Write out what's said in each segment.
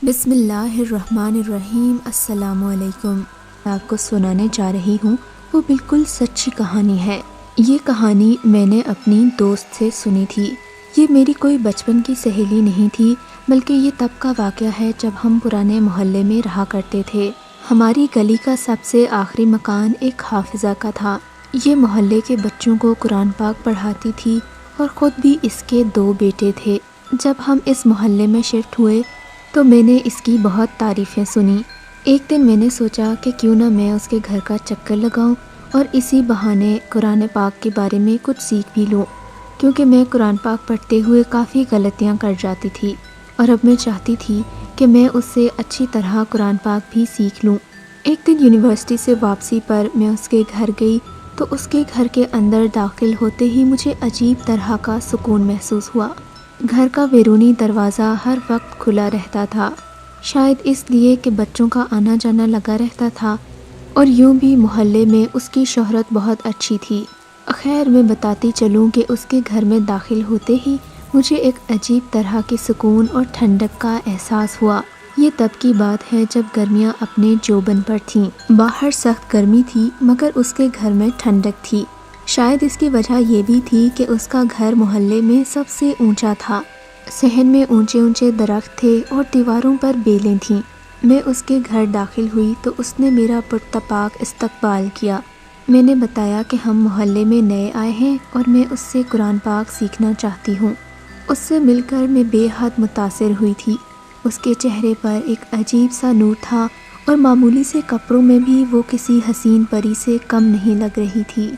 بسم اللہ الرحمن الرحیم۔ السلام علیکم۔ میں آپ کو سنانے جا رہی ہوں وہ بالکل سچی کہانی ہے۔ یہ کہانی میں نے اپنی دوست سے سنی تھی۔ یہ میری کوئی بچپن کی سہیلی نہیں تھی، بلکہ یہ تب کا واقعہ ہے جب ہم پرانے محلے میں رہا کرتے تھے۔ ہماری گلی کا سب سے آخری مکان ایک حافظہ کا تھا۔ یہ محلے کے بچوں کو قرآن پاک پڑھاتی تھی اور خود بھی اس کے 2 بیٹے تھے۔ جب ہم اس محلے میں شفٹ ہوئے تو میں نے اس کی بہت تعریفیں سنی۔ ایک دن میں نے سوچا کہ کیوں نہ میں اس کے گھر کا چکر لگاؤں اور اسی بہانے قرآن پاک کے بارے میں کچھ سیکھ بھی لوں، کیونکہ میں قرآن پاک پڑھتے ہوئے کافی غلطیاں کر جاتی تھی اور اب میں چاہتی تھی کہ میں اس سے اچھی طرح قرآن پاک بھی سیکھ لوں۔ ایک دن یونیورسٹی سے واپسی پر میں اس کے گھر گئی تو اس کے گھر کے اندر داخل ہوتے ہی مجھے عجیب طرح کا سکون محسوس ہوا۔ گھر کا بیرونی دروازہ ہر وقت کھلا رہتا تھا، شاید اس لیے کہ بچوں کا آنا جانا لگا رہتا تھا، اور یوں بھی محلے میں اس کی شہرت بہت اچھی تھی۔ خیر میں بتاتی چلوں کہ اس کے گھر میں داخل ہوتے ہی مجھے ایک عجیب طرح کے سکون اور ٹھنڈک کا احساس ہوا۔ یہ تب کی بات ہے جب گرمیاں اپنے جوبن پر تھیں۔ باہر سخت گرمی تھی مگر اس کے گھر میں ٹھنڈک تھی۔ شاید اس کی وجہ یہ بھی تھی کہ اس کا گھر محلے میں سب سے اونچا تھا۔ صحن میں اونچے اونچے درخت تھے اور دیواروں پر بیلیں تھیں۔ میں اس کے گھر داخل ہوئی تو اس نے میرا پرتپاک استقبال کیا۔ میں نے بتایا کہ ہم محلے میں نئے آئے ہیں اور میں اس سے قرآن پاک سیکھنا چاہتی ہوں۔ اس سے مل کر میں بے حد متاثر ہوئی تھی۔ اس کے چہرے پر ایک عجیب سا نور تھا اور معمولی سے کپڑوں میں بھی وہ کسی حسین پری سے کم نہیں لگ رہی تھی۔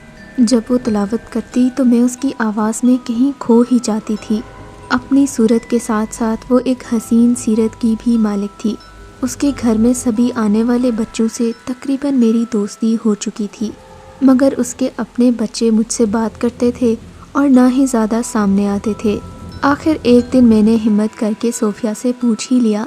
جب وہ تلاوت کرتی تو میں اس کی آواز میں کہیں کھو ہی جاتی تھی۔ اپنی صورت کے ساتھ ساتھ وہ ایک حسین سیرت کی بھی مالک تھی۔ اس کے گھر میں سبھی آنے والے بچوں سے تقریباً میری دوستی ہو چکی تھی، مگر اس کے اپنے بچے مجھ سے بات کرتے تھے اور نہ ہی زیادہ سامنے آتے تھے۔ آخر ایک دن میں نے ہمت کر کے صوفیہ سے پوچھ ہی لیا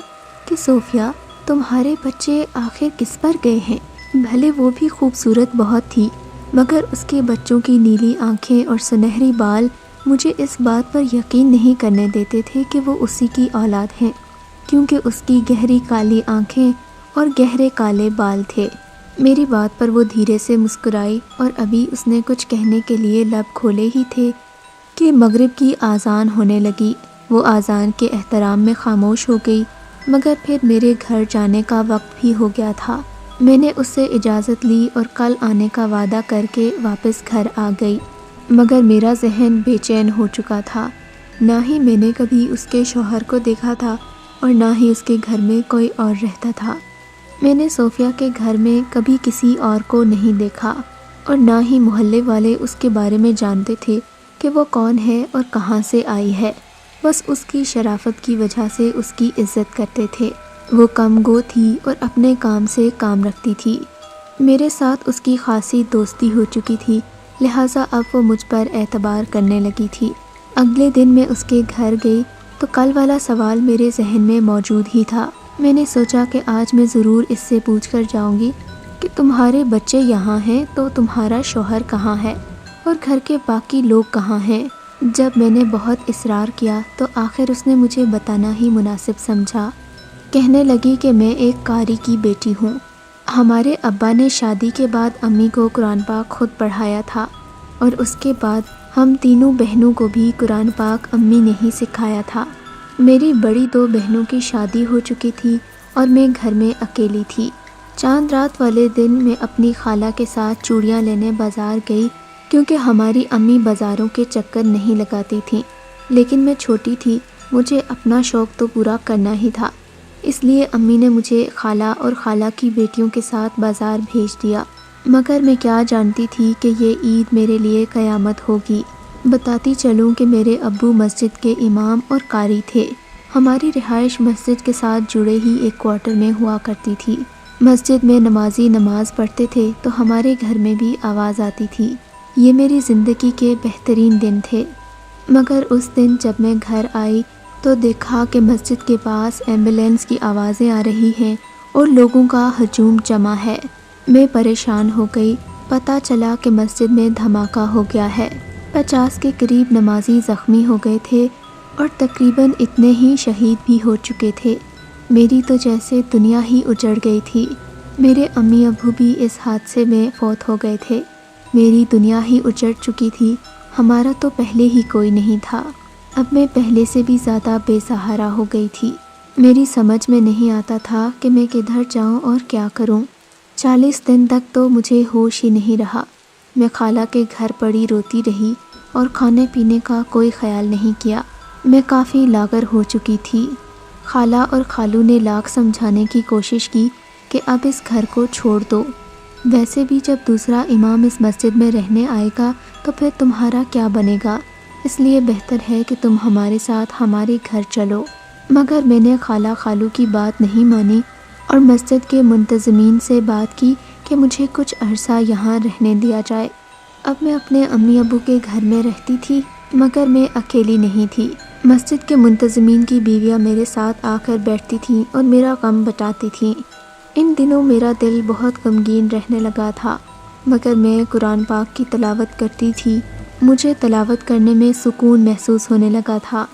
کہ صوفیہ، تمہارے بچے آخر کس پر گئے ہیں؟ بھلے وہ بھی خوبصورت بہت تھی، مگر اس کے بچوں کی نیلی آنکھیں اور سنہری بال مجھے اس بات پر یقین نہیں کرنے دیتے تھے کہ وہ اسی کی اولاد ہیں، کیونکہ اس کی گہری کالی آنکھیں اور گہرے کالے بال تھے۔ میری بات پر وہ دھیرے سے مسکرائی اور ابھی اس نے کچھ کہنے کے لیے لب کھولے ہی تھے کہ مغرب کی آذان ہونے لگی۔ وہ آذان کے احترام میں خاموش ہو گئی، مگر پھر میرے گھر جانے کا وقت بھی ہو گیا تھا۔ میں نے اس سے اجازت لی اور کل آنے کا وعدہ کر کے واپس گھر آ گئی، مگر میرا ذہن بے چین ہو چکا تھا۔ نہ ہی میں نے کبھی اس کے شوہر کو دیکھا تھا اور نہ ہی اس کے گھر میں کوئی اور رہتا تھا۔ میں نے صوفیہ کے گھر میں کبھی کسی اور کو نہیں دیکھا اور نہ ہی محلے والے اس کے بارے میں جانتے تھے کہ وہ کون ہے اور کہاں سے آئی ہے۔ بس اس کی شرافت کی وجہ سے اس کی عزت کرتے تھے۔ وہ کم گو تھی اور اپنے کام سے کام رکھتی تھی۔ میرے ساتھ اس کی خاصی دوستی ہو چکی تھی، لہٰذا اب وہ مجھ پر اعتبار کرنے لگی تھی۔ اگلے دن میں اس کے گھر گئی تو کل والا سوال میرے ذہن میں موجود ہی تھا۔ میں نے سوچا کہ آج میں ضرور اس سے پوچھ کر جاؤں گی کہ تمہارے بچے یہاں ہیں تو تمہارا شوہر کہاں ہے اور گھر کے باقی لوگ کہاں ہیں۔ جب میں نے بہت اصرار کیا تو آخر اس نے مجھے بتانا ہی مناسب سمجھا۔ کہنے لگی کہ میں ایک قاری کی بیٹی ہوں۔ ہمارے ابا نے شادی کے بعد امی کو قرآن پاک خود پڑھایا تھا اور اس کے بعد ہم تینوں بہنوں کو بھی قرآن پاک امی نے ہی سکھایا تھا۔ میری بڑی 2 بہنوں کی شادی ہو چکی تھی اور میں گھر میں اکیلی تھی۔ چاند رات والے دن میں اپنی خالہ کے ساتھ چوڑیاں لینے بازار گئی، کیونکہ ہماری امی بازاروں کے چکر نہیں لگاتی تھیں، لیکن میں چھوٹی تھی، مجھے اپنا شوق تو پورا کرنا ہی تھا، اس لیے امی نے مجھے خالہ اور خالہ کی بیٹیوں کے ساتھ بازار بھیج دیا۔ مگر میں کیا جانتی تھی کہ یہ عید میرے لیے قیامت ہوگی۔ بتاتی چلوں کہ میرے ابو مسجد کے امام اور قاری تھے۔ ہماری رہائش مسجد کے ساتھ جڑے ہی ایک کوارٹر میں ہوا کرتی تھی۔ مسجد میں نمازی نماز پڑھتے تھے تو ہمارے گھر میں بھی آواز آتی تھی۔ یہ میری زندگی کے بہترین دن تھے۔ مگر اس دن جب میں گھر آئی تو دیکھا کہ مسجد کے پاس ایمبولینس کی آوازیں آ رہی ہیں اور لوگوں کا ہجوم جمع ہے۔ میں پریشان ہو گئی۔ پتہ چلا کہ مسجد میں دھماکہ ہو گیا ہے۔ 50 کے قریب نمازی زخمی ہو گئے تھے اور تقریباً اتنے ہی شہید بھی ہو چکے تھے۔ میری تو جیسے دنیا ہی اجڑ گئی تھی۔ میرے امی ابو بھی اس حادثے میں فوت ہو گئے تھے۔ میری دنیا ہی اجڑ چکی تھی، ہمارا تو پہلے ہی کوئی نہیں تھا۔ اب میں پہلے سے بھی زیادہ بے سہارا ہو گئی تھی۔ میری سمجھ میں نہیں آتا تھا کہ میں کدھر جاؤں اور کیا کروں۔ 40 دن تک تو مجھے ہوش ہی نہیں رہا۔ میں خالہ کے گھر پڑی روتی رہی اور کھانے پینے کا کوئی خیال نہیں کیا۔ میں کافی لاغر ہو چکی تھی۔ خالہ اور خالو نے لاکھ سمجھانے کی کوشش کی کہ اب اس گھر کو چھوڑ دو، ویسے بھی جب دوسرا امام اس مسجد میں رہنے آئے گا تو پھر تمہارا کیا بنے گا، اس لیے بہتر ہے کہ تم ہمارے ساتھ ہمارے گھر چلو۔ مگر میں نے خالہ خالو کی بات نہیں مانی اور مسجد کے منتظمین سے بات کی کہ مجھے کچھ عرصہ یہاں رہنے دیا جائے۔ اب میں اپنے امی ابو کے گھر میں رہتی تھی، مگر میں اکیلی نہیں تھی۔ مسجد کے منتظمین کی بیویاں میرے ساتھ آ کر بیٹھتی تھیں اور میرا غم بٹاتی تھیں۔ ان دنوں میرا دل بہت غمگین رہنے لگا تھا، مگر میں قرآن پاک کی تلاوت کرتی تھی۔ مجھے تلاوت کرنے میں سکون محسوس ہونے لگا تھا۔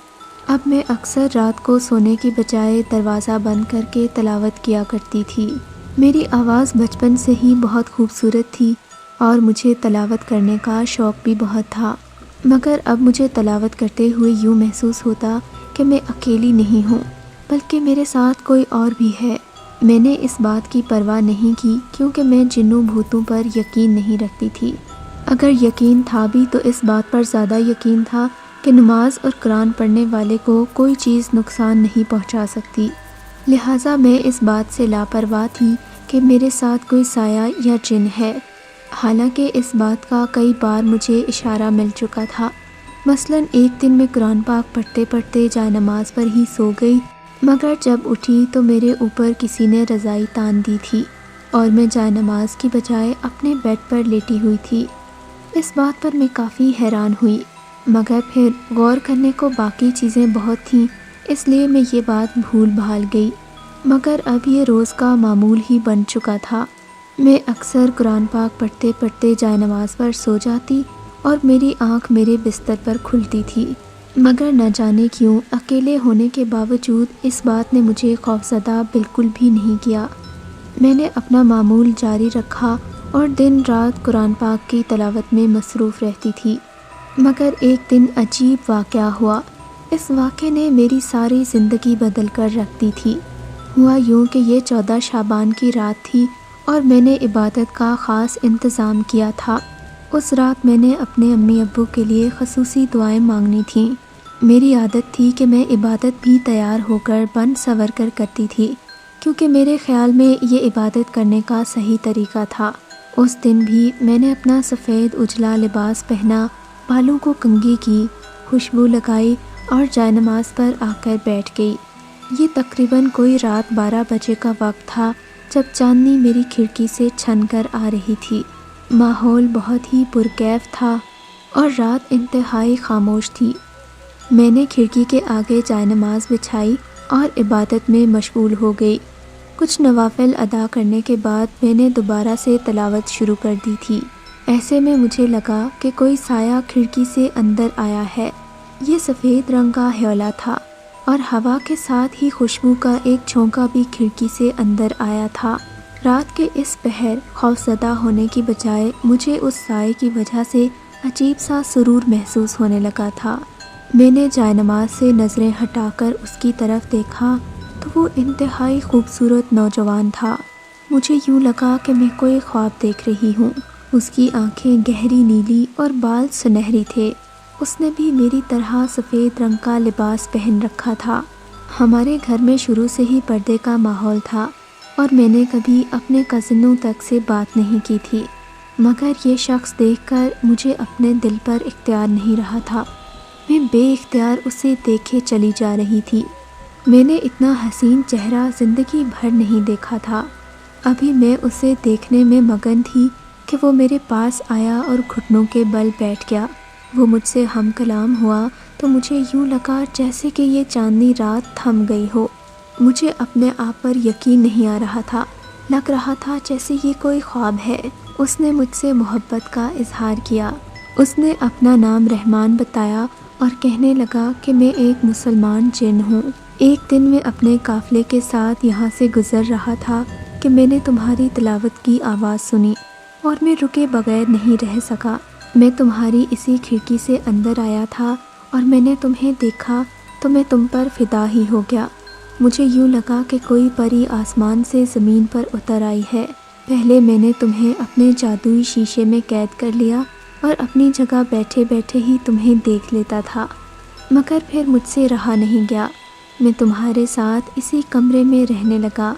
اب میں اکثر رات کو سونے کی بجائے دروازہ بند کر کے تلاوت کیا کرتی تھی۔ میری آواز بچپن سے ہی بہت خوبصورت تھی اور مجھے تلاوت کرنے کا شوق بھی بہت تھا، مگر اب مجھے تلاوت کرتے ہوئے یوں محسوس ہوتا کہ میں اکیلی نہیں ہوں، بلکہ میرے ساتھ کوئی اور بھی ہے۔ میں نے اس بات کی پرواہ نہیں کی کیونکہ میں جنوں بھوتوں پر یقین نہیں رکھتی تھی۔ اگر یقین تھا بھی تو اس بات پر زیادہ یقین تھا کہ نماز اور قرآن پڑھنے والے کو کوئی چیز نقصان نہیں پہنچا سکتی، لہٰذا میں اس بات سے لاپرواہ تھی کہ میرے ساتھ کوئی سایہ یا جن ہے۔ حالانکہ اس بات کا کئی بار مجھے اشارہ مل چکا تھا۔ مثلاً ایک دن میں قرآن پاک پڑھتے پڑھتے جائے نماز پر ہی سو گئی، مگر جب اٹھی تو میرے اوپر کسی نے رضائی تان دی تھی اور میں جائے نماز کی بجائے اپنے بیڈ پر لیٹی ہوئی تھی۔ اس بات پر میں کافی حیران ہوئی، مگر پھر غور کرنے کو باقی چیزیں بہت تھیں، اس لیے میں یہ بات بھول بھال گئی۔ مگر اب یہ روز کا معمول ہی بن چکا تھا۔ میں اکثر قرآن پاک پڑھتے پڑھتے جائے نماز پر سو جاتی اور میری آنکھ میرے بستر پر کھلتی تھی، مگر نہ جانے کیوں اکیلے ہونے کے باوجود اس بات نے مجھے خوفزدہ بالکل بھی نہیں کیا۔ میں نے اپنا معمول جاری رکھا اور دن رات قرآن پاک کی تلاوت میں مصروف رہتی تھی۔ مگر ایک دن عجیب واقعہ ہوا۔ اس واقعے نے میری ساری زندگی بدل کر رکھ دی تھی۔ ہوا یوں کہ یہ 14 شعبان کی رات تھی اور میں نے عبادت کا خاص انتظام کیا تھا۔ اس رات میں نے اپنے امی ابو کے لیے خصوصی دعائیں مانگنی تھیں۔ میری عادت تھی کہ میں عبادت بھی تیار ہو کر بن سنور کر کرتی تھی، کیونکہ میرے خیال میں یہ عبادت کرنے کا صحیح طریقہ تھا۔ اس دن بھی میں نے اپنا سفید اجلا لباس پہنا، بالوں کو کنگھی کی، خوشبو لگائی اور جائے نماز پر آ کر بیٹھ گئی۔ یہ تقریباً کوئی رات 12 بجے کا وقت تھا جب چاندنی میری کھڑکی سے چھن کر آ رہی تھی۔ ماحول بہت ہی پرکیف تھا اور رات انتہائی خاموش تھی۔ میں نے کھڑکی کے آگے جائے نماز بچھائی اور عبادت میں مشغول ہو گئی۔ کچھ نوافل ادا کرنے کے بعد میں نے دوبارہ سے تلاوت شروع کر دی تھی۔ ایسے میں مجھے لگا کہ کوئی سایہ کھڑکی سے اندر آیا ہے۔ یہ سفید رنگ کا ہیولا تھا اور ہوا کے ساتھ ہی خوشبو کا ایک جھونکا بھی کھڑکی سے اندر آیا تھا۔ رات کے اس پہر خوفزدہ ہونے کی بجائے مجھے اس سائے کی وجہ سے عجیب سا سرور محسوس ہونے لگا تھا۔ میں نے جائے نماز سے نظریں ہٹا کر اس کی طرف دیکھا تو وہ انتہائی خوبصورت نوجوان تھا۔ مجھے یوں لگا کہ میں کوئی خواب دیکھ رہی ہوں۔ اس کی آنکھیں گہری نیلی اور بال سنہری تھے۔ اس نے بھی میری طرح سفید رنگ کا لباس پہن رکھا تھا۔ ہمارے گھر میں شروع سے ہی پردے کا ماحول تھا اور میں نے کبھی اپنے کزنوں تک سے بات نہیں کی تھی، مگر یہ شخص دیکھ کر مجھے اپنے دل پر اختیار نہیں رہا تھا۔ میں بے اختیار اسے دیکھے چلی جا رہی تھی۔ میں نے اتنا حسین چہرہ زندگی بھر نہیں دیکھا تھا۔ ابھی میں اسے دیکھنے میں مگن تھی کہ وہ میرے پاس آیا اور گھٹنوں کے بل بیٹھ گیا۔ وہ مجھ سے ہم کلام ہوا تو مجھے یوں لگا جیسے کہ یہ چاندنی رات تھم گئی ہو۔ مجھے اپنے آپ پر یقین نہیں آ رہا تھا، لگ رہا تھا جیسے یہ کوئی خواب ہے۔ اس نے مجھ سے محبت کا اظہار کیا۔ اس نے اپنا نام رحمان بتایا اور کہنے لگا کہ میں ایک مسلمان جن ہوں۔ ایک دن میں اپنے قافلے کے ساتھ یہاں سے گزر رہا تھا کہ میں نے تمہاری تلاوت کی آواز سنی اور میں رکے بغیر نہیں رہ سکا۔ میں تمہاری اسی کھڑکی سے اندر آیا تھا اور میں نے تمہیں دیکھا تو میں تم پر فدا ہی ہو گیا۔ مجھے یوں لگا کہ کوئی پری آسمان سے زمین پر اتر آئی ہے۔ پہلے میں نے تمہیں اپنے جادوئی شیشے میں قید کر لیا اور اپنی جگہ بیٹھے بیٹھے ہی تمہیں دیکھ لیتا تھا، مگر پھر مجھ سے رہا نہیں گیا۔ میں تمہارے ساتھ اسی کمرے میں رہنے لگا۔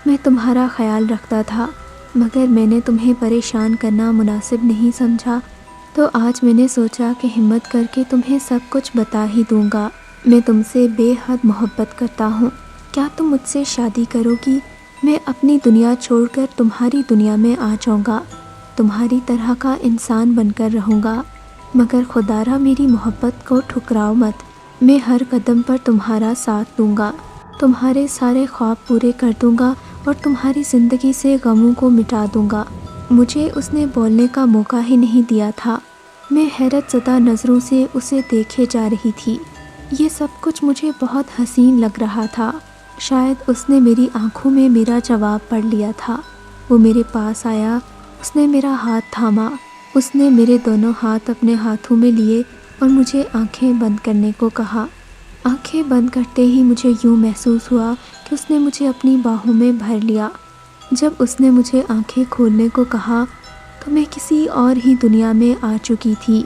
میں تمہارا خیال رکھتا تھا، مگر میں نے تمہیں پریشان کرنا مناسب نہیں سمجھا، تو آج میں نے سوچا کہ ہمت کر کے تمہیں سب کچھ بتا ہی دوں گا۔ میں تم سے بے حد محبت کرتا ہوں۔ کیا تم مجھ سے شادی کرو گی؟ میں اپنی دنیا چھوڑ کر تمہاری دنیا میں آ جاؤں گا، تمہاری طرح کا انسان بن کر رہوں گا، مگر خدا را میری محبت کو ٹھکراؤ مت۔ میں ہر قدم پر تمہارا ساتھ دوں گا، تمہارے سارے خواب پورے کر دوں گا اور تمہاری زندگی سے غموں کو مٹا دوں گا۔ مجھے اس نے بولنے کا موقع ہی نہیں دیا تھا۔ میں حیرت زدہ نظروں سے اسے دیکھے جا رہی تھی۔ یہ سب کچھ مجھے بہت حسین لگ رہا تھا۔ شاید اس نے میری آنکھوں میں میرا جواب پڑھ لیا تھا۔ وہ میرے پاس آیا، اس نے میرا ہاتھ تھاما، اس نے میرے دونوں ہاتھ اپنے ہاتھوں میں لیے اور مجھے آنکھیں بند کرنے کو کہا۔ آنکھیں بند کرتے ہی مجھے یوں محسوس ہوا کہ اس نے مجھے اپنی باہوں میں بھر لیا۔ جب اس نے مجھے آنکھیں کھولنے کو کہا تو میں کسی اور ہی دنیا میں آ چکی تھی۔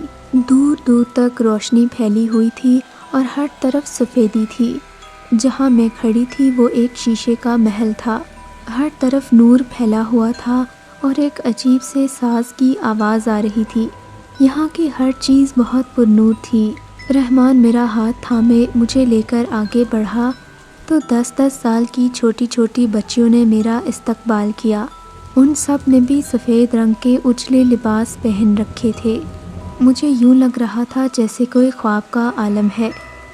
دور دور تک روشنی پھیلی ہوئی تھی اور ہر طرف سفیدی تھی۔ جہاں میں کھڑی تھی وہ ایک شیشے کا محل تھا۔ ہر طرف نور پھیلا ہوا تھا اور ایک عجیب سے ساز کی آواز آ رہی تھی۔ یہاں کی ہر چیز بہت پرنور تھی۔ رحمان میرا ہاتھ تھامے مجھے لے کر آگے بڑھا تو 10 سال کی چھوٹی چھوٹی بچیوں نے میرا استقبال کیا۔ ان سب نے بھی سفید رنگ کے اجلے لباس پہن رکھے تھے۔ مجھے یوں لگ رہا تھا جیسے کوئی خواب کا عالم ہے۔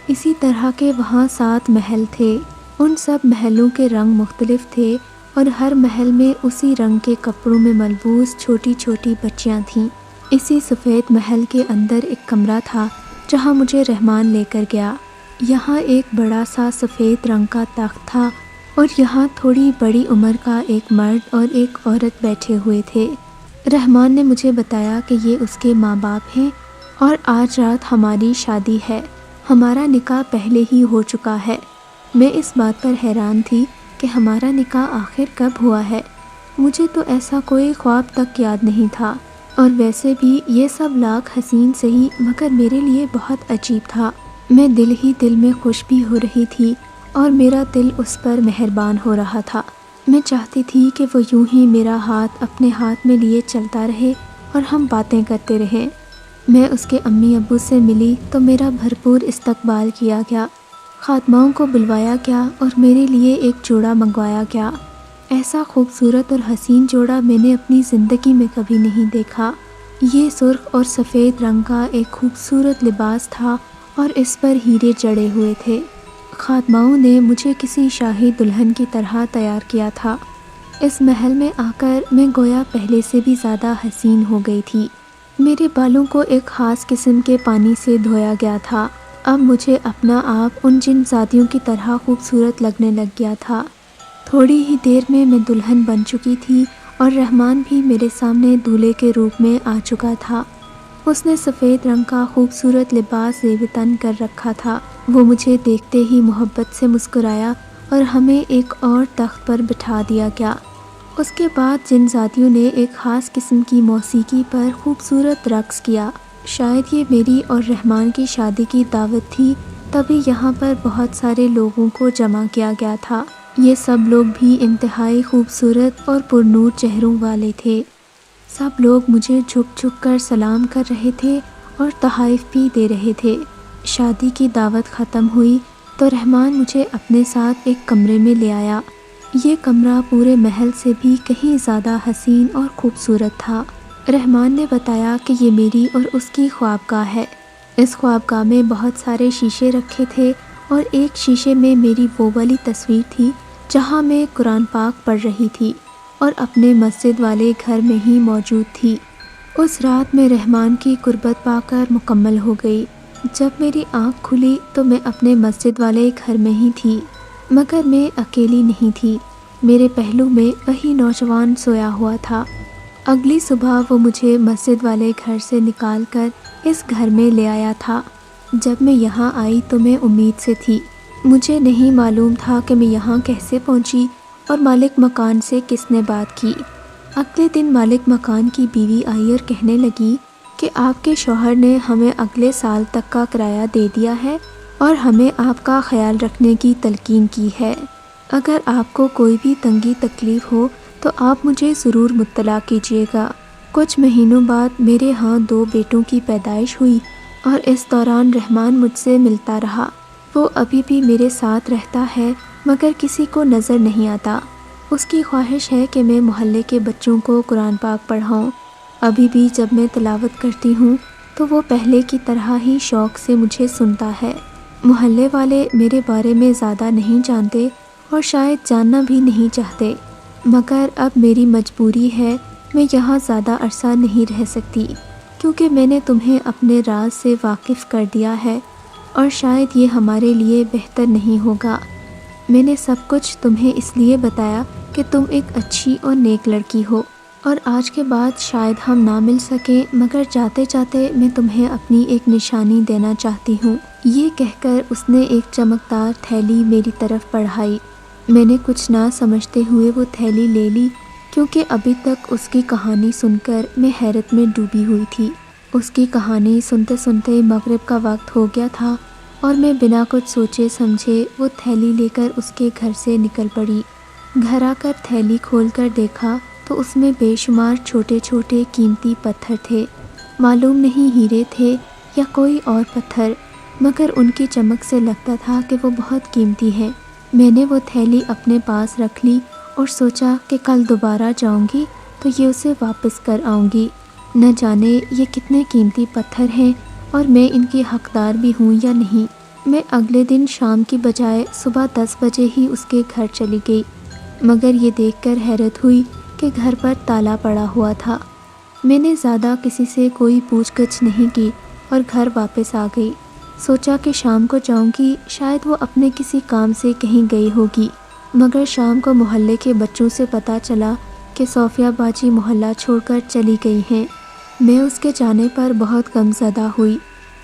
اسی طرح کے وہاں 7 محل تھے۔ ان سب محلوں کے رنگ مختلف تھے اور ہر محل میں اسی رنگ کے کپڑوں میں ملبوس چھوٹی چھوٹی بچیاں تھیں۔ اسی سفید محل کے اندر ایک کمرہ تھا جہاں مجھے رحمان لے کر گیا۔ یہاں ایک بڑا سا سفید رنگ کا تخت تھا اور یہاں تھوڑی بڑی عمر کا ایک مرد اور ایک عورت بیٹھے ہوئے تھے۔ رحمان نے مجھے بتایا کہ یہ اس کے ماں باپ ہیں اور آج رات ہماری شادی ہے۔ ہمارا نکاح پہلے ہی ہو چکا ہے۔ میں اس بات پر حیران تھی کہ ہمارا نکاح آخر کب ہوا ہے۔ مجھے تو ایسا کوئی خواب تک یاد نہیں تھا، اور ویسے بھی یہ سب لاکھ حسین سہی مگر میرے لیے بہت عجیب تھا۔ میں دل ہی دل میں خوش بھی ہو رہی تھی اور میرا دل اس پر مہربان ہو رہا تھا۔ میں چاہتی تھی کہ وہ یوں ہی میرا ہاتھ اپنے ہاتھ میں لیے چلتا رہے اور ہم باتیں کرتے رہیں۔ میں اس کے امی ابو سے ملی تو میرا بھرپور استقبال کیا گیا۔ خادماؤں کو بلوایا گیا اور میرے لیے ایک جوڑا منگوایا گیا۔ ایسا خوبصورت اور حسین جوڑا میں نے اپنی زندگی میں کبھی نہیں دیکھا۔ یہ سرخ اور سفید رنگ کا ایک خوبصورت لباس تھا اور اس پر ہیرے جڑے ہوئے تھے۔ خادماؤں نے مجھے کسی شاہی دلہن کی طرح تیار کیا تھا۔ اس محل میں آ کر میں گویا پہلے سے بھی زیادہ حسین ہو گئی تھی۔ میرے بالوں کو ایک خاص قسم کے پانی سے دھویا گیا تھا۔ اب مجھے اپنا آپ ان جن زادیوں کی طرح خوبصورت لگنے لگ گیا تھا۔ تھوڑی ہی دیر میں دلہن بن چکی تھی اور رحمان بھی میرے سامنے دولہے کے روپ میں آ چکا تھا۔ اس نے سفید رنگ کا خوبصورت لباس زیب تن کر رکھا تھا۔ وہ مجھے دیکھتے ہی محبت سے مسکرایا اور ہمیں ایک اور تخت پر بٹھا دیا گیا۔ اس کے بعد جن زادیوں نے ایک خاص قسم کی موسیقی پر خوبصورت رقص کیا۔ شاید یہ میری اور رحمان کی شادی کی دعوت تھی، تبھی یہاں پر بہت سارے لوگوں کو جمع کیا گیا تھا۔ یہ سب لوگ بھی انتہائی خوبصورت اور پرنور چہروں والے تھے۔ سب لوگ مجھے جھک جھک کر سلام کر رہے تھے اور تحائف بھی دے رہے تھے۔ شادی کی دعوت ختم ہوئی تو رحمان مجھے اپنے ساتھ ایک کمرے میں لے آیا۔ یہ کمرہ پورے محل سے بھی کہیں زیادہ حسین اور خوبصورت تھا۔ رحمان نے بتایا کہ یہ میری اور اس کی خوابگاہ ہے۔ اس خوابگاہ میں بہت سارے شیشے رکھے تھے اور ایک شیشے میں میری وہ والی تصویر تھی جہاں میں قرآن پاک پڑھ رہی تھی اور اپنے مسجد والے گھر میں ہی موجود تھی۔ اس رات میں رحمان کی قربت پا کر مکمل ہو گئی۔ جب میری آنکھ کھلی تو میں اپنے مسجد والے گھر میں ہی تھی، مگر میں اکیلی نہیں تھی۔ میرے پہلو میں وہی نوجوان سویا ہوا تھا۔ اگلی صبح وہ مجھے مسجد والے گھر سے نکال کر اس گھر میں لے آیا تھا۔ جب میں یہاں آئی تو میں امید سے تھی۔ مجھے نہیں معلوم تھا کہ میں یہاں کیسے پہنچی اور مالک مکان سے کس نے بات کی۔ اگلے دن مالک مکان کی بیوی آئی اور کہنے لگی کہ آپ کے شوہر نے ہمیں اگلے سال تک کا کرایہ دے دیا ہے اور ہمیں آپ کا خیال رکھنے کی تلقین کی ہے۔ اگر آپ کو کوئی بھی تنگی تکلیف ہو تو آپ مجھے ضرور مطلع کیجیے گا۔ کچھ مہینوں بعد میرے ہاں 2 بیٹوں کی پیدائش ہوئی اور اس دوران رحمان مجھ سے ملتا رہا۔ وہ ابھی بھی میرے ساتھ رہتا ہے مگر کسی کو نظر نہیں آتا۔ اس کی خواہش ہے کہ میں محلے کے بچوں کو قرآن پاک پڑھاؤں۔ ابھی بھی جب میں تلاوت کرتی ہوں تو وہ پہلے کی طرح ہی شوق سے مجھے سنتا ہے۔ محلے والے میرے بارے میں زیادہ نہیں جانتے اور شاید جاننا بھی نہیں چاہتے، مگر اب میری مجبوری ہے، میں یہاں زیادہ عرصہ نہیں رہ سکتی کیونکہ میں نے تمہیں اپنے راز سے واقف کر دیا ہے اور شاید یہ ہمارے لیے بہتر نہیں ہوگا۔ میں نے سب کچھ تمہیں اس لیے بتایا کہ تم ایک اچھی اور نیک لڑکی ہو اور آج کے بعد شاید ہم نہ مل سکیں، مگر جاتے جاتے میں تمہیں اپنی ایک نشانی دینا چاہتی ہوں۔ یہ کہہ کر اس نے ایک چمکدار تھیلی میری طرف بڑھائی۔ میں نے کچھ نہ سمجھتے ہوئے وہ تھیلی لے لی کیونکہ ابھی تک اس کی کہانی سن کر میں حیرت میں ڈوبی ہوئی تھی۔ اس کی کہانی سنتے سنتے مغرب کا وقت ہو گیا تھا اور میں بنا کچھ سوچے سمجھے وہ تھیلی لے کر اس کے گھر سے نکل پڑی۔ گھر آ کر تھیلی کھول کر دیکھا تو اس میں بے شمار چھوٹے چھوٹے قیمتی پتھر تھے۔ معلوم نہیں ہیرے تھے یا کوئی اور پتھر، مگر ان کی چمک سے لگتا تھا کہ وہ بہت قیمتی ہیں۔ میں نے وہ تھیلی اپنے پاس رکھ لی اور سوچا کہ کل دوبارہ جاؤں گی تو یہ اسے واپس کر آؤں گی۔ نہ جانے یہ کتنے قیمتی پتھر ہیں اور میں ان کی حقدار بھی ہوں یا نہیں۔ میں اگلے دن شام کی بجائے صبح 10 بجے ہی اس کے گھر چلی گئی، مگر یہ دیکھ کر حیرت ہوئی کہ گھر پر تالا پڑا ہوا تھا۔ میں نے زیادہ کسی سے کوئی پوچھ گچھ نہیں کی اور گھر واپس آ گئی۔ سوچا کہ شام کو جاؤں گی، شاید وہ اپنے کسی کام سے کہیں گئی ہوگی، مگر شام کو محلے کے بچوں سے پتہ چلا کہ صوفیہ باجی محلہ چھوڑ کر چلی گئی ہیں۔ میں اس کے جانے پر بہت غمزدہ ہوئی۔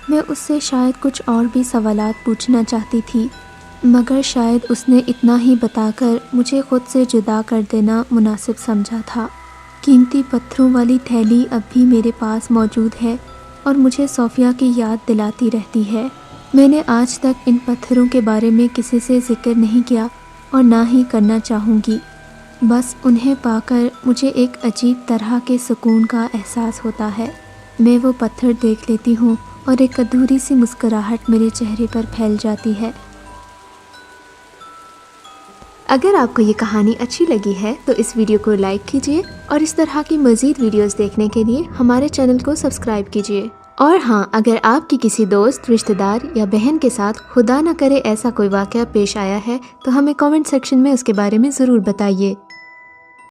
میں اس سے شاید کچھ اور بھی سوالات پوچھنا چاہتی تھی، مگر شاید اس نے اتنا ہی بتا کر مجھے خود سے جدا کر دینا مناسب سمجھا تھا۔ قیمتی پتھروں والی تھیلی اب بھی میرے پاس موجود ہے اور مجھے صوفیہ کی یاد دلاتی رہتی ہے۔ میں نے آج تک ان پتھروں کے بارے میں کسی سے ذکر نہیں کیا اور نہ ہی کرنا چاہوں گی۔ بس انہیں پا کر مجھے ایک عجیب طرح کے سکون کا احساس ہوتا ہے۔ میں وہ پتھر دیکھ لیتی ہوں اور ایک ادھوری سی مسکراہٹ میرے چہرے پر پھیل جاتی ہے۔ اگر آپ کو یہ کہانی اچھی لگی ہے تو اس ویڈیو کو لائک کیجیے اور اس طرح کی مزید ویڈیوز دیکھنے کے لیے ہمارے چینل کو سبسکرائب کیجیے۔ اور ہاں، اگر آپ کی کسی دوست، رشتہ دار یا بہن کے ساتھ خدا نہ کرے ایسا کوئی واقعہ پیش آیا ہے تو ہمیں کامنٹ سیکشن میں اس کے بارے میں ضرور بتائیے۔